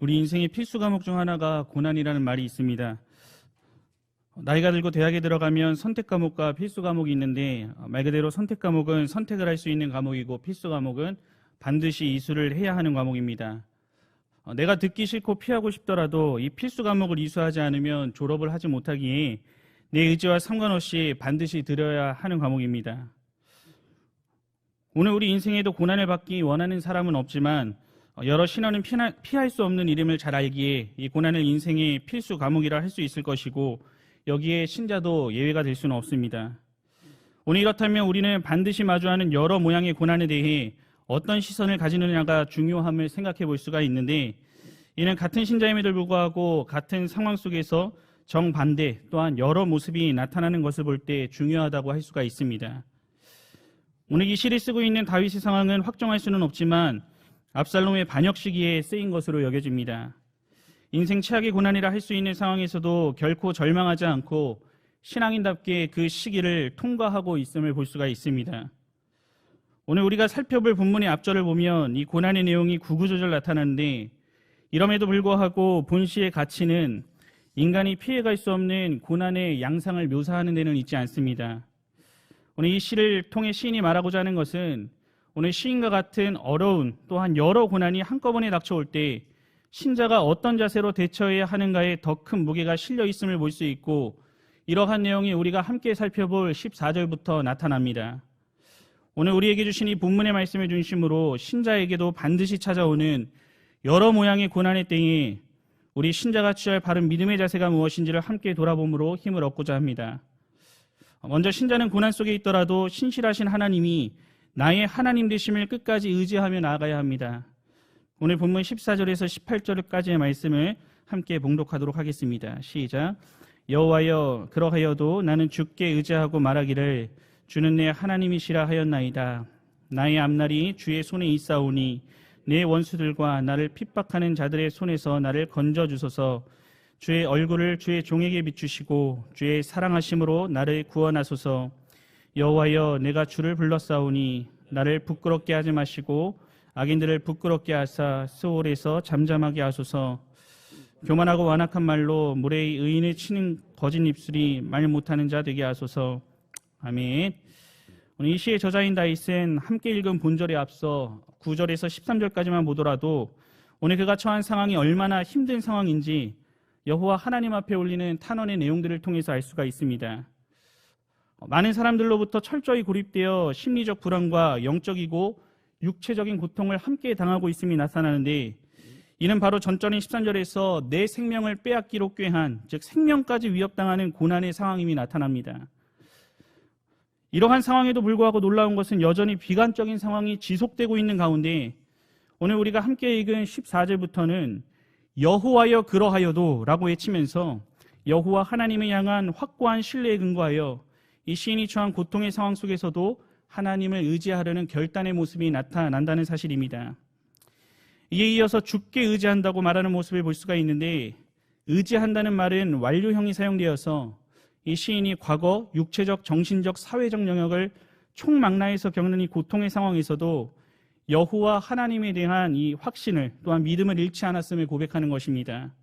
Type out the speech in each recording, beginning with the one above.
우리 인생의 필수 과목 중 하나가 고난이라는 말이 있습니다. 나이가 들고 대학에 들어가면 선택 과목과 필수 과목이 있는데 말 그대로 선택 과목은 선택을 할 수 있는 과목이고 필수 과목은 반드시 이수를 해야 하는 과목입니다. 내가 듣기 싫고 피하고 싶더라도 이 필수 과목을 이수하지 않으면 졸업을 하지 못하기에 내 의지와 상관없이 반드시 들어야 하는 과목입니다. 오늘 우리 인생에도 고난을 받기 원하는 사람은 없지만 여러 신앙은 피할 수 없는 이름을 잘 알기에 이 고난을 인생의 필수 과목이라 할 수 있을 것이고 여기에 신자도 예외가 될 수는 없습니다. 오늘 이렇다면 우리는 반드시 마주하는 여러 모양의 고난에 대해 어떤 시선을 가지느냐가 중요함을 생각해 볼 수가 있는데 이는 같은 신자임에도 불구하고 같은 상황 속에서 정반대 또한 여러 모습이 나타나는 것을 볼 때 중요하다고 할 수가 있습니다. 오늘 이 시를 쓰고 있는 다윗의 상황은 확정할 수는 없지만 압살롬의 반역 시기에 쓰인 것으로 여겨집니다. 인생 최악의 고난이라 할 수 있는 상황에서도 결코 절망하지 않고 신앙인답게 그 시기를 통과하고 있음을 볼 수가 있습니다. 오늘 우리가 살펴볼 본문의 앞절을 보면 이 고난의 내용이 구구절절 나타나는데 이럼에도 불구하고 본시의 가치는 인간이 피해갈 수 없는 고난의 양상을 묘사하는 데는 있지 않습니다. 오늘 이 시를 통해 시인이 말하고자 하는 것은 오늘 시인과 같은 어려운 또한 여러 고난이 한꺼번에 닥쳐올 때 신자가 어떤 자세로 대처해야 하는가에 더 큰 무게가 실려 있음을 볼 수 있고 이러한 내용이 우리가 함께 살펴볼 14절부터 나타납니다. 오늘 우리에게 주신 이 본문의 말씀을 중심으로 신자에게도 반드시 찾아오는 여러 모양의 고난의 때에 우리 신자가 취할 바른 믿음의 자세가 무엇인지를 함께 돌아봄으로 힘을 얻고자 합니다. 먼저 신자는 고난 속에 있더라도 신실하신 하나님이 나의 하나님 되심을 끝까지 의지하며 나아가야 합니다. 오늘 본문 14절에서 18절까지의 말씀을 함께 봉독하도록 하겠습니다. 시작. 여호와여 그러하여도 나는 주께 의지하고 말하기를 주는 내 하나님이시라 하였나이다. 나의 앞날이 주의 손에 있사오니 내 원수들과 나를 핍박하는 자들의 손에서 나를 건져주소서. 주의 얼굴을 주의 종에게 비추시고 주의 사랑하심으로 나를 구원하소서. 여호와여 내가 주를 불렀사오니 나를 부끄럽게 하지 마시고 악인들을 부끄럽게 하사 스올에서 잠잠하게 하소서. 교만하고 완악한 말로 무례히 의인을 치는 거짓 입술이 말 못하는 자 되게 하소서. 아멘. 오늘 이 시의 저자인 다윗은 함께 읽은 본절에 앞서 9절에서 13절까지만 보더라도 오늘 그가 처한 상황이 얼마나 힘든 상황인지 여호와 하나님 앞에 올리는 탄원의 내용들을 통해서 알 수가 있습니다. 많은 사람들로부터 철저히 고립되어 심리적 불안과 영적이고 육체적인 고통을 함께 당하고 있음이 나타나는데 이는 바로 전절인 13절에서 내 생명을 빼앗기로 꾀한 즉 생명까지 위협당하는 고난의 상황임이 나타납니다. 이러한 상황에도 불구하고 놀라운 것은 여전히 비관적인 상황이 지속되고 있는 가운데 오늘 우리가 함께 읽은 14절부터는 여호와여 그러하여도 라고 외치면서 여호와 하나님을 향한 확고한 신뢰에 근거하여 이 시인이 처한 고통의 상황 속에서도 하나님을 의지하려는 결단의 모습이 나타난다는 사실입니다. 이에 이어서 주께 의지한다고 말하는 모습을 볼 수가 있는데 의지한다는 말은 완료형이 사용되어서 이 시인이 과거 육체적, 정신적, 사회적 영역을 총망라해서 겪는 이 고통의 상황에서도 여호와 하나님에 대한 이 확신을 또한 믿음을 잃지 않았음을 고백하는 것입니다.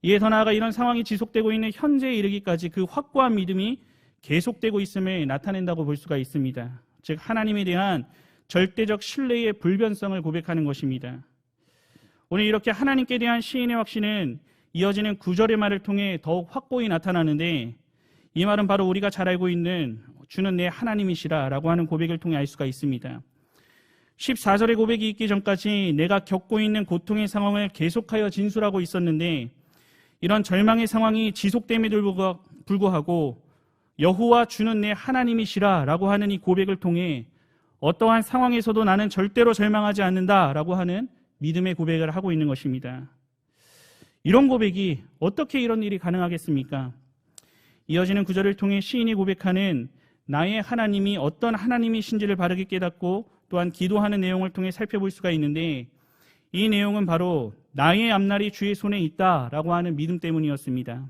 이에 더 나아가 이런 상황이 지속되고 있는 현재에 이르기까지 그 확고한 믿음이 계속되고 있음을 나타낸다고 볼 수가 있습니다. 즉 하나님에 대한 절대적 신뢰의 불변성을 고백하는 것입니다. 오늘 이렇게 하나님께 대한 시인의 확신은 이어지는 9절의 말을 통해 더욱 확고히 나타나는데 이 말은 바로 우리가 잘 알고 있는 주는 내 하나님이시라 라고 하는 고백을 통해 알 수가 있습니다. 14절의 고백이 있기 전까지 내가 겪고 있는 고통의 상황을 계속하여 진술하고 있었는데 이런 절망의 상황이 지속됨에도 불구하고 여호와 주는 내 하나님이시라 라고 하는 이 고백을 통해 어떠한 상황에서도 나는 절대로 절망하지 않는다 라고 하는 믿음의 고백을 하고 있는 것입니다. 이런 고백이 어떻게 이런 일이 가능하겠습니까? 이어지는 구절을 통해 시인이 고백하는 나의 하나님이 어떤 하나님이신지를 바르게 깨닫고 또한 기도하는 내용을 통해 살펴볼 수가 있는데 이 내용은 바로 나의 앞날이 주의 손에 있다라고 하는 믿음 때문이었습니다.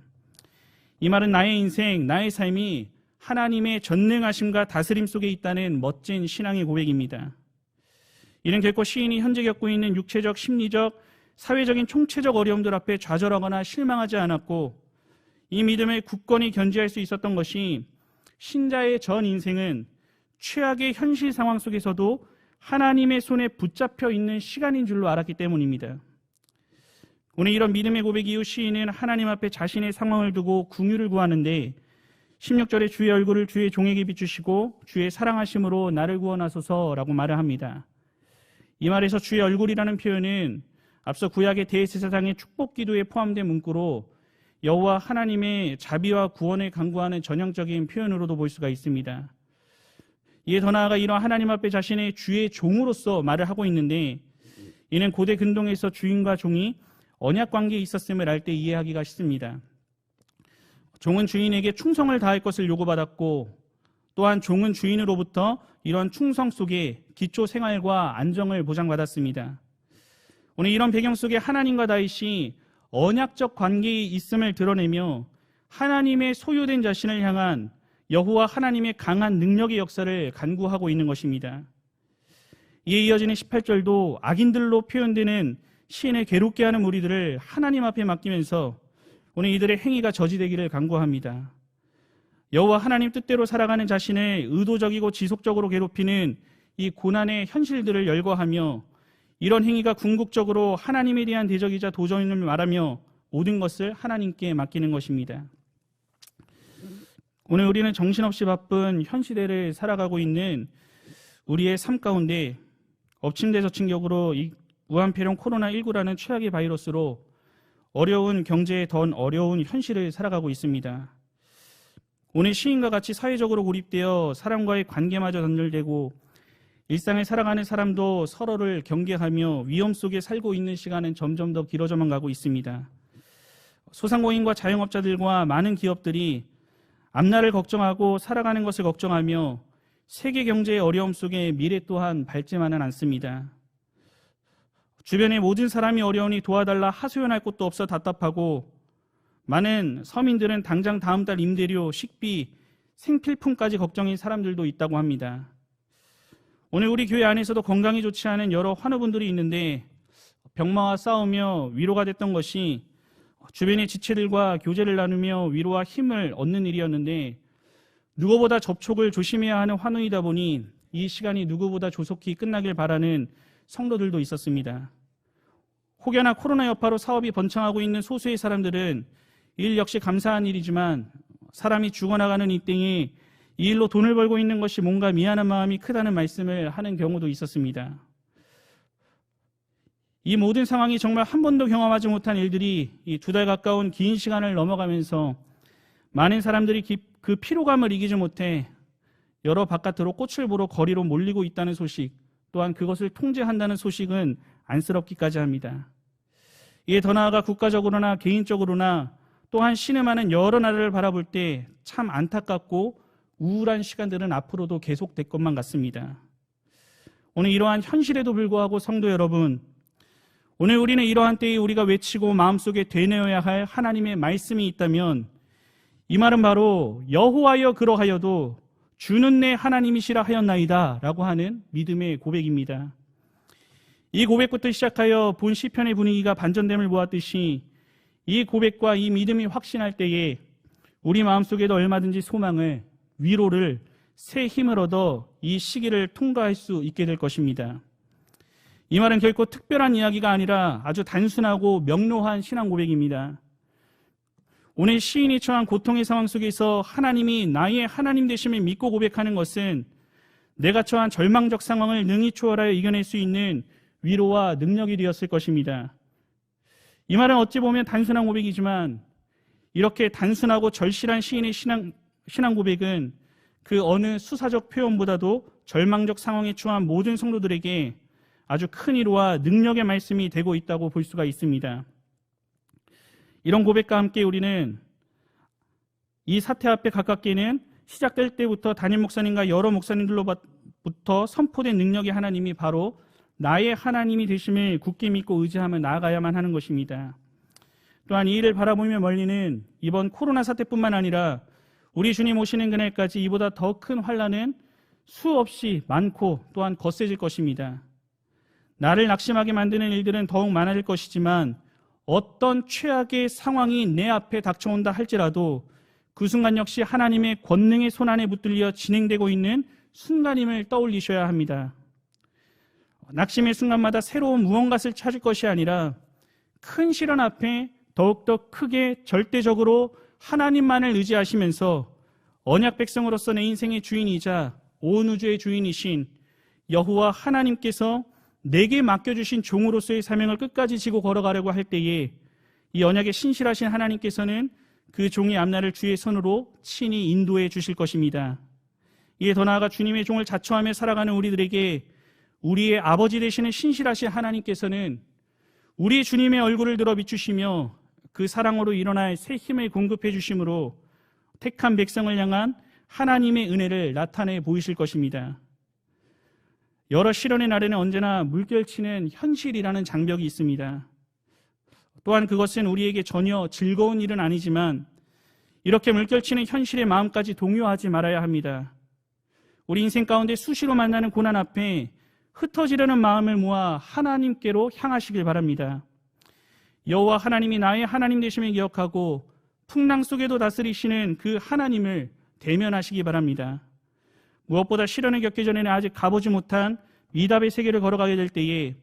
이 말은 나의 인생, 나의 삶이 하나님의 전능하심과 다스림 속에 있다는 멋진 신앙의 고백입니다. 이는 결코 시인이 현재 겪고 있는 육체적, 심리적, 사회적인 총체적 어려움들 앞에 좌절하거나 실망하지 않았고 이 믿음을 굳건히 견지할 수 있었던 것이 신자의 전 인생은 최악의 현실 상황 속에서도 하나님의 손에 붙잡혀 있는 시간인 줄로 알았기 때문입니다. 오늘 이런 믿음의 고백 이후 시인은 하나님 앞에 자신의 상황을 두고 긍휼을 구하는데 16절에 주의 얼굴을 주의 종에게 비추시고 주의 사랑하심으로 나를 구원하소서라고 말을 합니다. 이 말에서 주의 얼굴이라는 표현은 앞서 구약의 대제사장의 축복 기도에 포함된 문구로 여호와 하나님의 자비와 구원을 간구하는 전형적인 표현으로도 볼 수가 있습니다. 이에 더 나아가 이런 하나님 앞에 자신의 주의 종으로서 말을 하고 있는데 이는 고대 근동에서 주인과 종이 언약 관계에 있었음을 알 때 이해하기가 쉽습니다. 종은 주인에게 충성을 다할 것을 요구받았고 또한 종은 주인으로부터 이런 충성 속에 기초 생활과 안정을 보장받았습니다. 오늘 이런 배경 속에 하나님과 다윗이 언약적 관계에 있음을 드러내며 하나님의 소유된 자신을 향한 여호와 하나님의 강한 능력의 역사를 간구하고 있는 것입니다. 이에 이어지는 18절도 악인들로 표현되는 시인을 괴롭게 하는 무리들을 하나님 앞에 맡기면서 오늘 이들의 행위가 저지되기를 간구합니다. 여호와 하나님 뜻대로 살아가는 자신을 의도적이고 지속적으로 괴롭히는 이 고난의 현실들을 열거하며 이런 행위가 궁극적으로 하나님에 대한 대적이자 도전임을 말하며 모든 것을 하나님께 맡기는 것입니다. 오늘 우리는 정신없이 바쁜 현 시대를 살아가고 있는 우리의 삶 가운데 엎친데저친 격으로 이 무한폐렴 코로나19라는 최악의 바이러스로 어려운 경제에 더 어려운 현실을 살아가고 있습니다. 오늘 시인과 같이 사회적으로 고립되어 사람과의 관계마저 단절되고 일상을 살아가는 사람도 서로를 경계하며 위험 속에 살고 있는 시간은 점점 더 길어져만 가고 있습니다. 소상공인과 자영업자들과 많은 기업들이 앞날을 걱정하고 살아가는 것을 걱정하며 세계 경제의 어려움 속에 미래 또한 밝지만은 않습니다. 주변의 모든 사람이 어려우니 도와달라 하소연할 곳도 없어 답답하고 많은 서민들은 당장 다음 달 임대료, 식비, 생필품까지 걱정인 사람들도 있다고 합니다. 오늘 우리 교회 안에서도 건강이 좋지 않은 여러 환우분들이 있는데 병마와 싸우며 위로가 됐던 것이 주변의 지체들과 교제를 나누며 위로와 힘을 얻는 일이었는데 누구보다 접촉을 조심해야 하는 환우이다 보니 이 시간이 누구보다 조속히 끝나길 바라는 성도들도 있었습니다. 혹여나 코로나 여파로 사업이 번창하고 있는 소수의 사람들은 일 역시 감사한 일이지만 사람이 죽어나가는 이 땡에 이 일로 돈을 벌고 있는 것이 뭔가 미안한 마음이 크다는 말씀을 하는 경우도 있었습니다. 이 모든 상황이 정말 한 번도 경험하지 못한 일들이 이 2달 가까운 긴 시간을 넘어가면서 많은 사람들이 그 피로감을 이기지 못해 여러 바깥으로 꽃을 보러 거리로 몰리고 있다는 소식, 또한 그것을 통제한다는 소식은 안쓰럽기까지 합니다. 이에 더 나아가 국가적으로나 개인적으로나 또한 신음하는 여러 나라를 바라볼 때 참 안타깝고 우울한 시간들은 앞으로도 계속될 것만 같습니다. 오늘 이러한 현실에도 불구하고 성도 여러분, 오늘 우리는 이러한 때에 우리가 외치고 마음속에 되뇌어야 할 하나님의 말씀이 있다면 이 말은 바로 여호와여 그러하여도 주는 내 하나님이시라 하였나이다 라고 하는 믿음의 고백입니다. 이 고백부터 시작하여 본 시편의 분위기가 반전됨을 보았듯이 이 고백과 이 믿음이 확신할 때에 우리 마음속에도 얼마든지 소망을, 위로를, 새 힘을 얻어 이 시기를 통과할 수 있게 될 것입니다. 이 말은 결코 특별한 이야기가 아니라 아주 단순하고 명료한 신앙 고백입니다. 오늘 시인이 처한 고통의 상황 속에서 하나님이 나의 하나님 되심을 믿고 고백하는 것은 내가 처한 절망적 상황을 능히 초월하여 이겨낼 수 있는 위로와 능력이 되었을 것입니다. 이 말은 어찌 보면 단순한 고백이지만 이렇게 단순하고 절실한 시인의 신앙 고백은 그 어느 수사적 표현보다도 절망적 상황에 처한 모든 성도들에게 아주 큰 위로와 능력의 말씀이 되고 있다고 볼 수가 있습니다. 이런 고백과 함께 우리는 이 사태 앞에 가깝게는 시작될 때부터 담임 목사님과 여러 목사님들로부터 선포된 능력의 하나님이 바로 나의 하나님이 되심을 굳게 믿고 의지하며 나아가야만 하는 것입니다. 또한 이 일을 바라보며 멀리는 이번 코로나 사태뿐만 아니라 우리 주님 오시는 그날까지 이보다 더 큰 환난은 수없이 많고 또한 거세질 것입니다. 나를 낙심하게 만드는 일들은 더욱 많아질 것이지만 어떤 최악의 상황이 내 앞에 닥쳐온다 할지라도 그 순간 역시 하나님의 권능의 손안에 붙들려 진행되고 있는 순간임을 떠올리셔야 합니다. 낙심의 순간마다 새로운 무언가를 찾을 것이 아니라 큰 시련 앞에 더욱더 크게 절대적으로 하나님만을 의지하시면서 언약 백성으로서 내 인생의 주인이자 온 우주의 주인이신 여호와 하나님께서 내게 맡겨주신 종으로서의 사명을 끝까지 지고 걸어가려고 할 때에 이 언약에 신실하신 하나님께서는 그 종의 앞날을 주의 손으로 친히 인도해 주실 것입니다. 이에 더 나아가 주님의 종을 자처하며 살아가는 우리들에게 우리의 아버지 되시는 신실하신 하나님께서는 우리 주님의 얼굴을 들어 비추시며 그 사랑으로 일어날 새 힘을 공급해 주심으로 택한 백성을 향한 하나님의 은혜를 나타내 보이실 것입니다. 여러 시련의 날에는 언제나 물결치는 현실이라는 장벽이 있습니다. 또한 그것은 우리에게 전혀 즐거운 일은 아니지만 이렇게 물결치는 현실의 마음까지 동요하지 말아야 합니다. 우리 인생 가운데 수시로 만나는 고난 앞에 흩어지려는 마음을 모아 하나님께로 향하시길 바랍니다. 여호와 하나님이 나의 하나님 되심을 기억하고 풍랑 속에도 다스리시는 그 하나님을 대면하시기 바랍니다. 무엇보다 시련을 겪기 전에는 아직 가보지 못한 미답의 세계를 걸어가게 될 때에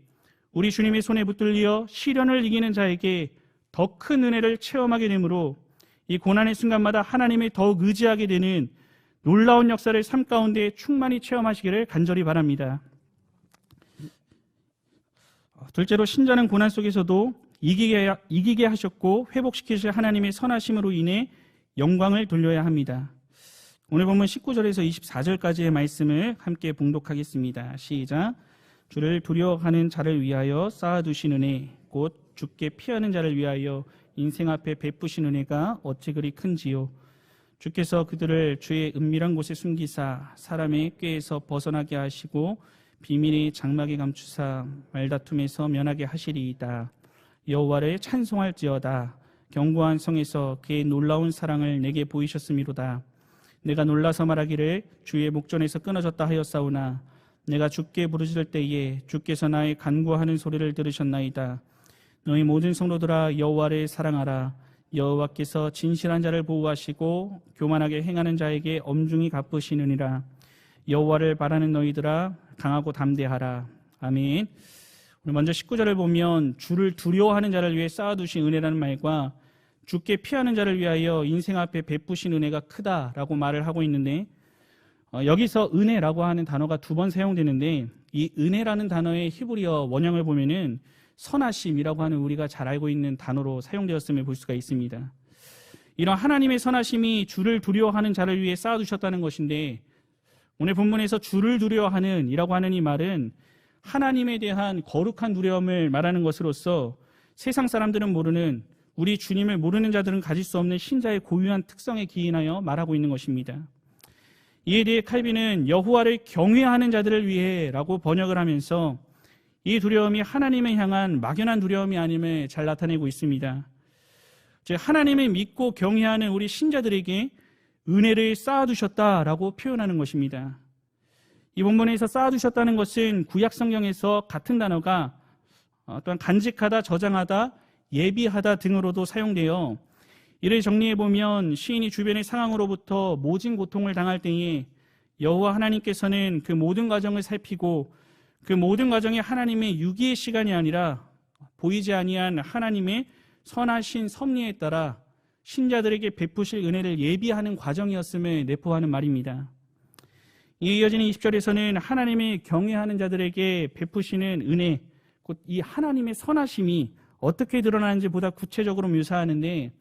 우리 주님의 손에 붙들려 시련을 이기는 자에게 더 큰 은혜를 체험하게 되므로 이 고난의 순간마다 하나님을 더욱 의지하게 되는 놀라운 역사를 삶 가운데 충만히 체험하시기를 간절히 바랍니다. 둘째로 신자는 고난 속에서도 이기게 하셨고 회복시키실 하나님의 선하심으로 인해 영광을 돌려야 합니다. 오늘 본문 19절에서 24절까지의 말씀을 함께 봉독하겠습니다. 시작. 주를 두려워하는 자를 위하여 쌓아두신 은혜 곧 주께 피하는 자를 위하여 인생 앞에 베푸신 은혜가 어찌 그리 큰지요. 주께서 그들을 주의 은밀한 곳에 숨기사 사람의 꾀에서 벗어나게 하시고 비밀의 장막에 감추사 말다툼에서 면하게 하시리이다. 여호와를 찬송할지어다. 견고한 성에서 그의 놀라운 사랑을 내게 보이셨음이로다. 내가 놀라서 말하기를 주의 목전에서 끊어졌다 하였사오나 내가 주께 부르짖을 때에 주께서 나의 간구하는 소리를 들으셨나이다. 너희 모든 성도들아 여호와를 사랑하라. 여호와께서 진실한 자를 보호하시고 교만하게 행하는 자에게 엄중히 갚으시느니라. 여호와를 바라는 너희들아 강하고 담대하라. 아멘. 오늘 먼저 19절을 보면 주를 두려워하는 자를 위해 쌓아두신 은혜라는 말과 주께 피하는 자를 위하여 인생 앞에 베푸신 은혜가 크다라고 말을 하고 있는데 여기서 은혜라고 하는 단어가 2번 사용되는데 이 은혜라는 단어의 히브리어 원형을 보면은 선하심이라고 하는 우리가 잘 알고 있는 단어로 사용되었음을 볼 수가 있습니다. 이런 하나님의 선하심이 주를 두려워하는 자를 위해 쌓아두셨다는 것인데 오늘 본문에서 주를 두려워하는 이라고 하는 이 말은 하나님에 대한 거룩한 두려움을 말하는 것으로서 세상 사람들은 모르는 우리 주님을 모르는 자들은 가질 수 없는 신자의 고유한 특성에 기인하여 말하고 있는 것입니다. 이에 대해 칼빈은 여호와를 경외하는 자들을 위해라고 번역을 하면서 이 두려움이 하나님을 향한 막연한 두려움이 아님을 잘 나타내고 있습니다. 즉 하나님을 믿고 경외하는 우리 신자들에게 은혜를 쌓아두셨다라고 표현하는 것입니다. 이 본문에서 쌓아두셨다는 것은 구약 성경에서 같은 단어가 또한 간직하다, 저장하다, 예비하다 등으로도 사용되어 이를 정리해보면 시인이 주변의 상황으로부터 모진 고통을 당할 때에 여호와 하나님께서는 그 모든 과정을 살피고 그 모든 과정이 하나님의 유기의 시간이 아니라 보이지 아니한 하나님의 선하신 섭리에 따라 신자들에게 베푸실 은혜를 예비하는 과정이었음을 내포하는 말입니다. 이에 이어지는 20절에서는 하나님의 경외하는 자들에게 베푸시는 은혜, 곧 이 하나님의 선하심이 어떻게 드러나는지 보다 구체적으로 묘사하는데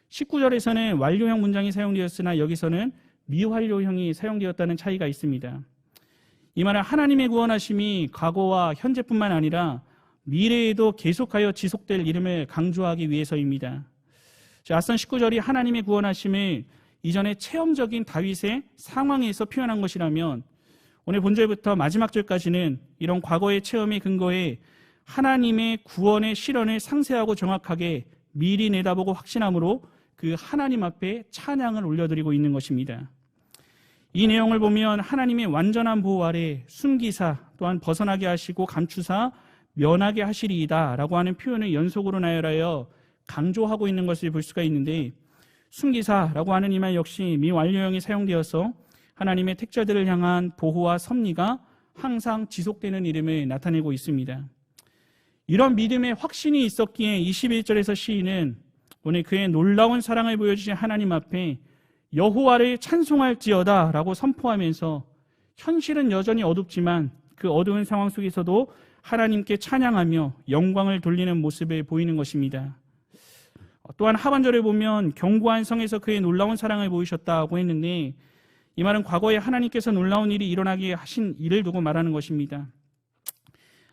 19절에서는 완료형 문장이 사용되었으나 여기서는 미완료형이 사용되었다는 차이가 있습니다. 이 말은 하나님의 구원하심이 과거와 현재뿐만 아니라 미래에도 계속하여 지속될 이름을 강조하기 위해서입니다. 앞선 19절이 하나님의 구원하심을 이전의 체험적인 다윗의 상황에서 표현한 것이라면 오늘 본절부터 마지막 절까지는 이런 과거의 체험에 근거해 하나님의 구원의 실현을 상세하고 정확하게 미리 내다보고 확신함으로 그 하나님 앞에 찬양을 올려드리고 있는 것입니다. 이 내용을 보면 하나님의 완전한 보호 아래 숨기사 또한 벗어나게 하시고 감추사 면하게 하시리이다 라고 하는 표현을 연속으로 나열하여 강조하고 있는 것을 볼 수가 있는데, 순기사라고 하는 이 말 역시 미완료형이 사용되어서 하나님의 택자들을 향한 보호와 섭리가 항상 지속되는 이름을 나타내고 있습니다. 이런 믿음의 확신이 있었기에 21절에서 시인은 오늘 그의 놀라운 사랑을 보여주신 하나님 앞에 여호와를 찬송할지어다 라고 선포하면서 현실은 여전히 어둡지만 그 어두운 상황 속에서도 하나님께 찬양하며 영광을 돌리는 모습을 보이는 것입니다. 또한 하반절에 보면 견고한 성에서 그의 놀라운 사랑을 보이셨다고 했는데, 이 말은 과거에 하나님께서 놀라운 일이 일어나게 하신 일을 두고 말하는 것입니다.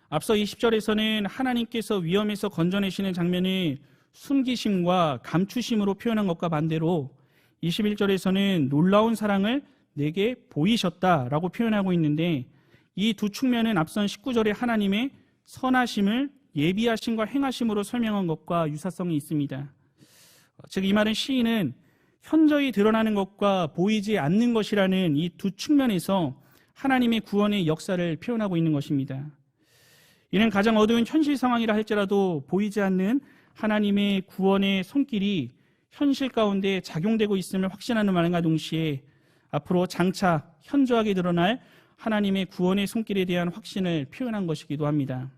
앞서 20절에서는 하나님께서 위험에서 건져내시는 장면을 숨기심과 감추심으로 표현한 것과 반대로 21절에서는 놀라운 사랑을 내게 보이셨다라고 표현하고 있는데, 이 두 측면은 앞선 19절에 하나님의 선하심을 예비하심과 행하심으로 설명한 것과 유사성이 있습니다. 즉 이 말은 시인은 현저히 드러나는 것과 보이지 않는 것이라는 이 두 측면에서 하나님의 구원의 역사를 표현하고 있는 것입니다. 이는 가장 어두운 현실 상황이라 할지라도 보이지 않는 하나님의 구원의 손길이 현실 가운데 작용되고 있음을 확신하는 말과 동시에 앞으로 장차 현저하게 드러날 하나님의 구원의 손길에 대한 확신을 표현한 것이기도 합니다.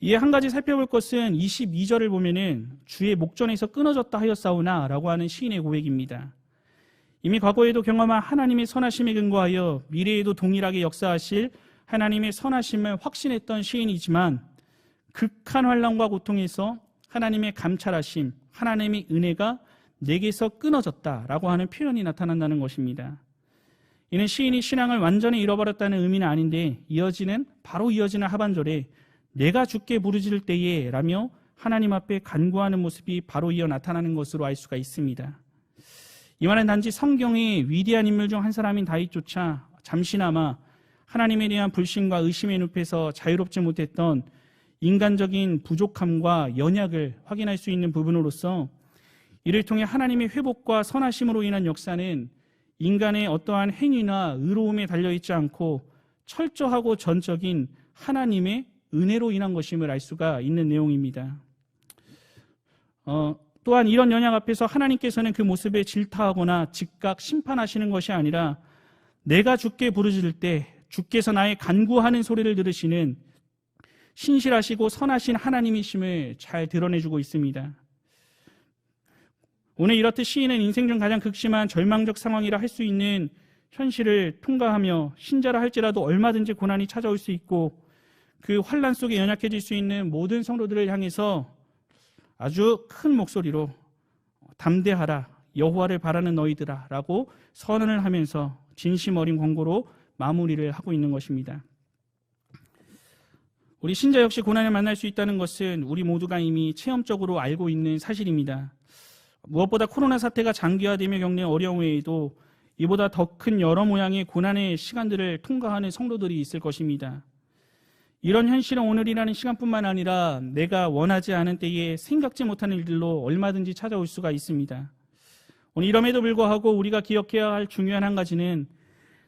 이에 한 가지 살펴볼 것은 22절을 보면은 주의 목전에서 끊어졌다 하였사오나 라고 하는 시인의 고백입니다. 이미 과거에도 경험한 하나님의 선하심에 근거하여 미래에도 동일하게 역사하실 하나님의 선하심을 확신했던 시인이지만, 극한 환난과 고통에서 하나님의 감찰하심, 하나님의 은혜가 내게서 끊어졌다라고 하는 표현이 나타난다는 것입니다. 이는 시인이 신앙을 완전히 잃어버렸다는 의미는 아닌데, 바로 이어지는 하반절에 내가 주께 부르짖을 때에 라며 하나님 앞에 간구하는 모습이 바로 이어 나타나는 것으로 알 수가 있습니다. 이 말은 단지 성경의 위대한 인물 중 한 사람인 다윗조차 잠시나마 하나님에 대한 불신과 의심의 늪에서 자유롭지 못했던 인간적인 부족함과 연약을 확인할 수 있는 부분으로서, 이를 통해 하나님의 회복과 선하심으로 인한 역사는 인간의 어떠한 행위나 의로움에 달려있지 않고 철저하고 전적인 하나님의 은혜로 인한 것임을 알 수가 있는 내용입니다. 또한 이런 연약 앞에서 하나님께서는 그 모습에 질타하거나 즉각 심판하시는 것이 아니라 내가 주께 부르짖을 때 주께서 나의 간구하는 소리를 들으시는 신실하시고 선하신 하나님이심을 잘 드러내주고 있습니다. 오늘 이렇듯 시인은 인생 중 가장 극심한 절망적 상황이라 할 수 있는 현실을 통과하며 신자라 할지라도 얼마든지 고난이 찾아올 수 있고 그 환난 속에 연약해질 수 있는 모든 성도들을 향해서 아주 큰 목소리로 담대하라, 여호와를 바라는 너희들아 라고 선언을 하면서 진심 어린 권고로 마무리를 하고 있는 것입니다. 우리 신자 역시 고난을 만날 수 있다는 것은 우리 모두가 이미 체험적으로 알고 있는 사실입니다. 무엇보다 코로나 사태가 장기화되며 겪는 어려움 외에도 이보다 더 큰 여러 모양의 고난의 시간들을 통과하는 성도들이 있을 것입니다. 이런 현실은 오늘이라는 시간뿐만 아니라 내가 원하지 않은 때에 생각지 못한 일들로 얼마든지 찾아올 수가 있습니다. 오늘 이럼에도 불구하고 우리가 기억해야 할 중요한 한 가지는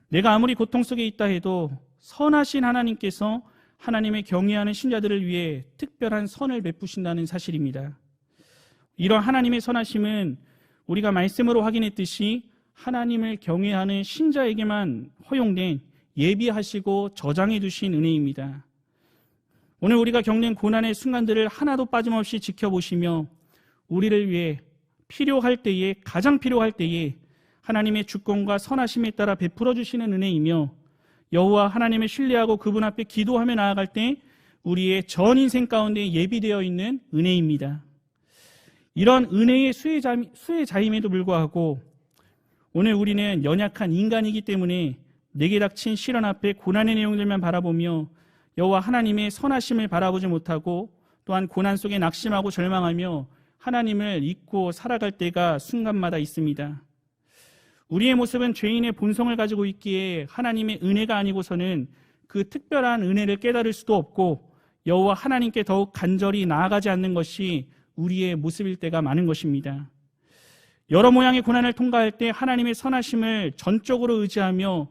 내가 아무리 고통 속에 있다 해도 선하신 하나님께서 하나님의 경외하는 신자들을 위해 특별한 선을 베푸신다는 사실입니다. 이런 하나님의 선하심은 우리가 말씀으로 확인했듯이 하나님을 경외하는 신자에게만 허용된 예비하시고 저장해 두신 은혜입니다. 오늘 우리가 겪는 고난의 순간들을 하나도 빠짐없이 지켜보시며 우리를 위해 필요할 때에, 가장 필요할 때에 하나님의 주권과 선하심에 따라 베풀어 주시는 은혜이며, 여호와 하나님을 신뢰하고 그분 앞에 기도하며 나아갈 때 우리의 전 인생 가운데 예비되어 있는 은혜입니다. 이런 은혜의 수혜자임에도 불구하고 오늘 우리는 연약한 인간이기 때문에 내게 닥친 시련 앞에 고난의 내용들만 바라보며 여호와 하나님의 선하심을 바라보지 못하고 또한 고난 속에 낙심하고 절망하며 하나님을 잊고 살아갈 때가 순간마다 있습니다. 우리의 모습은 죄인의 본성을 가지고 있기에 하나님의 은혜가 아니고서는 그 특별한 은혜를 깨달을 수도 없고 여호와 하나님께 더욱 간절히 나아가지 않는 것이 우리의 모습일 때가 많은 것입니다. 여러 모양의 고난을 통과할 때 하나님의 선하심을 전적으로 의지하며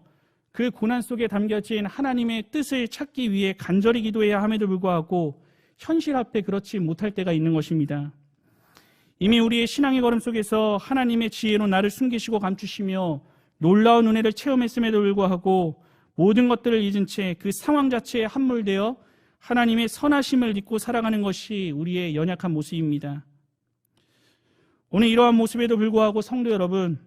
그 고난 속에 담겨진 하나님의 뜻을 찾기 위해 간절히 기도해야 함에도 불구하고 현실 앞에 그렇지 못할 때가 있는 것입니다. 이미 우리의 신앙의 걸음 속에서 하나님의 지혜로 나를 숨기시고 감추시며 놀라운 은혜를 체험했음에도 불구하고 모든 것들을 잊은 채 그 상황 자체에 함몰되어 하나님의 선하심을 잊고 살아가는 것이 우리의 연약한 모습입니다. 오늘 이러한 모습에도 불구하고 성도 여러분,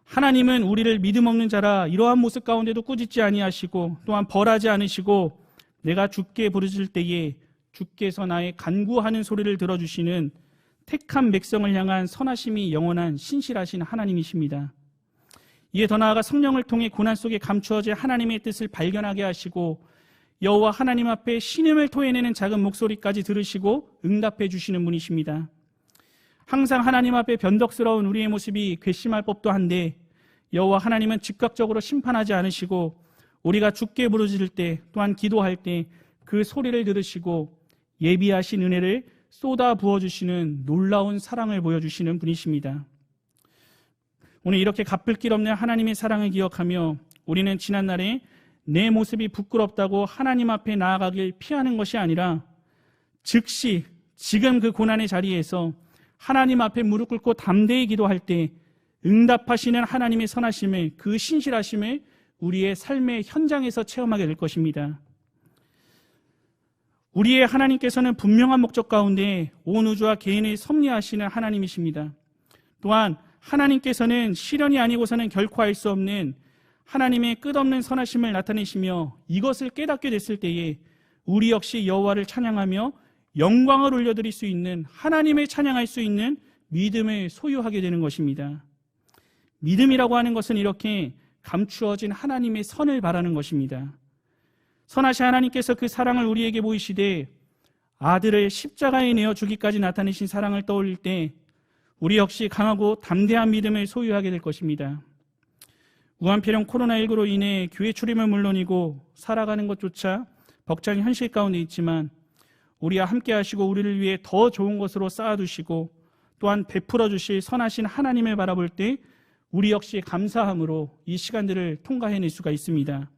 하나님은 우리를 믿음 없는 자라 이러한 모습 가운데도 꾸짖지 아니하시고 또한 벌하지 않으시고 내가 주께 부르짖을 때에 주께서 나의 간구하는 소리를 들어주시는 택한 백성을 향한 선하심이 영원한 신실하신 하나님이십니다. 이에 더 나아가 성령을 통해 고난 속에 감추어질 하나님의 뜻을 발견하게 하시고 여호와 하나님 앞에 신음을 토해내는 작은 목소리까지 들으시고 응답해 주시는 분이십니다. 항상 하나님 앞에 변덕스러운 우리의 모습이 괘씸할 법도 한데 여호와 하나님은 즉각적으로 심판하지 않으시고 우리가 주께 부르짖을 때 또한 기도할 때 그 소리를 들으시고 예비하신 은혜를 쏟아 부어주시는 놀라운 사랑을 보여주시는 분이십니다. 오늘 이렇게 갚을 길 없는 하나님의 사랑을 기억하며 우리는 지난날에 내 모습이 부끄럽다고 하나님 앞에 나아가길 피하는 것이 아니라 즉시 지금 그 고난의 자리에서 하나님 앞에 무릎 꿇고 담대히 기도할 때 응답하시는 하나님의 선하심을, 그 신실하심을 우리의 삶의 현장에서 체험하게 될 것입니다. 우리의 하나님께서는 분명한 목적 가운데 온 우주와 개인을 섭리하시는 하나님이십니다. 또한 하나님께서는 실현이 아니고서는 결코 알 수 없는 하나님의 끝없는 선하심을 나타내시며 이것을 깨닫게 됐을 때에 우리 역시 여호와를 찬양하며 영광을 올려드릴 수 있는, 하나님을 찬양할 수 있는 믿음을 소유하게 되는 것입니다. 믿음이라고 하는 것은 이렇게 감추어진 하나님의 선을 바라는 것입니다. 선하신 하나님께서 그 사랑을 우리에게 보이시되 아들을 십자가에 내어 주기까지 나타내신 사랑을 떠올릴 때 우리 역시 강하고 담대한 믿음을 소유하게 될 것입니다. 무한폐렴 코로나19로 인해 교회 출입은 물론이고 살아가는 것조차 벅찬 현실 가운데 있지만 우리와 함께 하시고 우리를 위해 더 좋은 것으로 쌓아두시고 또한 베풀어 주실 선하신 하나님을 바라볼 때 우리 역시 감사함으로 이 시간들을 통과해낼 수가 있습니다.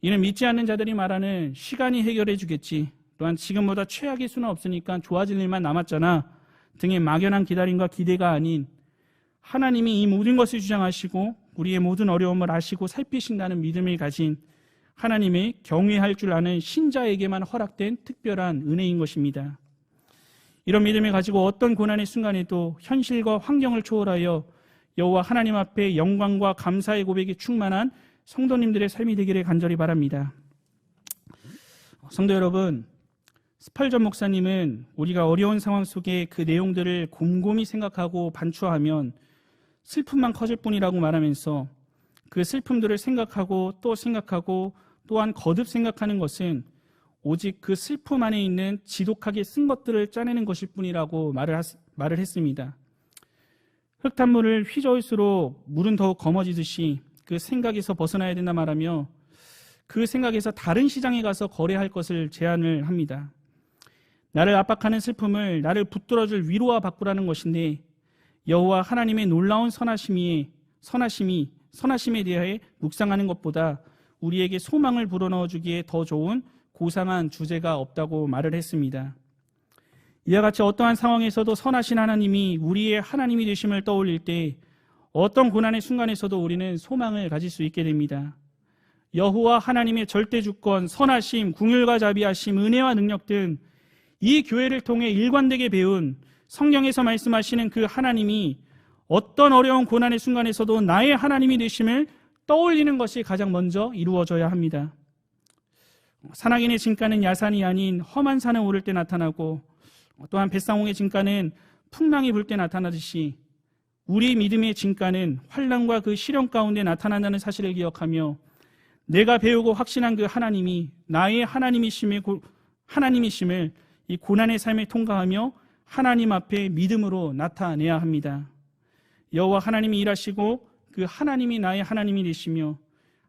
이는 믿지 않는 자들이 말하는 시간이 해결해 주겠지, 또한 지금보다 최악의 수는 없으니까 좋아질 일만 남았잖아 등의 막연한 기다림과 기대가 아닌 하나님이 이 모든 것을 주장하시고 우리의 모든 어려움을 아시고 살피신다는 믿음을 가진 하나님의 경외할 줄 아는 신자에게만 허락된 특별한 은혜인 것입니다. 이런 믿음을 가지고 어떤 고난의 순간에도 현실과 환경을 초월하여 여호와 하나님 앞에 영광과 감사의 고백이 충만한 성도님들의 삶이 되기를 간절히 바랍니다. 성도 여러분, 스펄전 목사님은 우리가 어려운 상황 속에 그 내용들을 곰곰이 생각하고 반추하면 슬픔만 커질 뿐이라고 말하면서 그 슬픔들을 생각하고 또한 거듭 생각하는 것은 오직 그 슬픔 안에 있는 지독하게 쓴 것들을 짜내는 것일 뿐이라고 말을 했습니다. 흙탕물을 휘저을수록 물은 더욱 검어지듯이 그 생각에서 벗어나야 된다 말하며 그 생각에서 다른 시장에 가서 거래할 것을 제안을 합니다. 나를 압박하는 슬픔을 나를 붙들어줄 위로와 바꾸라는 것인데 여호와 하나님의 놀라운 선하심에 대하여 묵상하는 것보다 우리에게 소망을 불어넣어 주기에 더 좋은 고상한 주제가 없다고 말을 했습니다. 이와 같이 어떠한 상황에서도 선하신 하나님이 우리의 하나님이 되심을 떠올릴 때 어떤 고난의 순간에서도 우리는 소망을 가질 수 있게 됩니다. 여호와 하나님의 절대 주권, 선하심, 궁율과 자비하심, 은혜와 능력 등 이 교회를 통해 일관되게 배운 성경에서 말씀하시는 그 하나님이 어떤 어려운 고난의 순간에서도 나의 하나님이 되심을 떠올리는 것이 가장 먼저 이루어져야 합니다. 산악인의 진가는 야산이 아닌 험한 산에 오를 때 나타나고 또한 벳상홍의 진가는 풍랑이 불 때 나타나듯이 우리 믿음의 진가는 환난과 그 시련 가운데 나타난다는 사실을 기억하며 내가 배우고 확신한 그 하나님이 나의 하나님이심을 이 고난의 삶을 통과하며 하나님 앞에 믿음으로 나타내야 합니다. 여호와 하나님이 일하시고 그 하나님이 나의 하나님이 되시며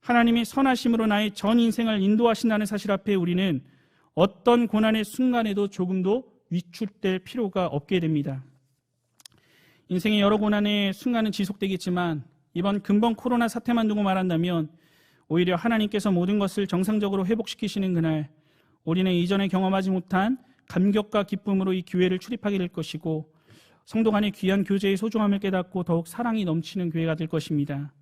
하나님의 선하심으로 나의 전 인생을 인도하신다는 사실 앞에 우리는 어떤 고난의 순간에도 조금도 위축될 필요가 없게 됩니다. 인생의 여러 고난의 순간은 지속되겠지만 이번 근본 코로나 사태만 두고 말한다면 오히려 하나님께서 모든 것을 정상적으로 회복시키시는 그날 우리는 이전에 경험하지 못한 감격과 기쁨으로 이 교회를 출입하게 될 것이고 성도 간의 귀한 교제의 소중함을 깨닫고 더욱 사랑이 넘치는 교회가 될 것입니다.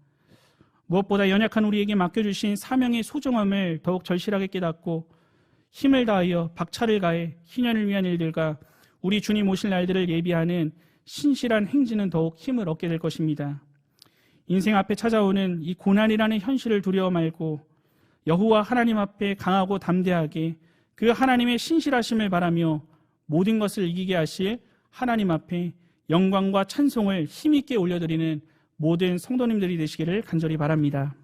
무엇보다 연약한 우리에게 맡겨주신 사명의 소중함을 더욱 절실하게 깨닫고 힘을 다하여 박차를 가해 희년을 위한 일들과 우리 주님 오실 날들을 예비하는 신실한 행진은 더욱 힘을 얻게 될 것입니다. 인생 앞에 찾아오는 이 고난이라는 현실을 두려워 말고 여호와 하나님 앞에 강하고 담대하게 그 하나님의 신실하심을 바라며 모든 것을 이기게 하실 하나님 앞에 영광과 찬송을 힘있게 올려드리는 모든 성도님들이 되시기를 간절히 바랍니다.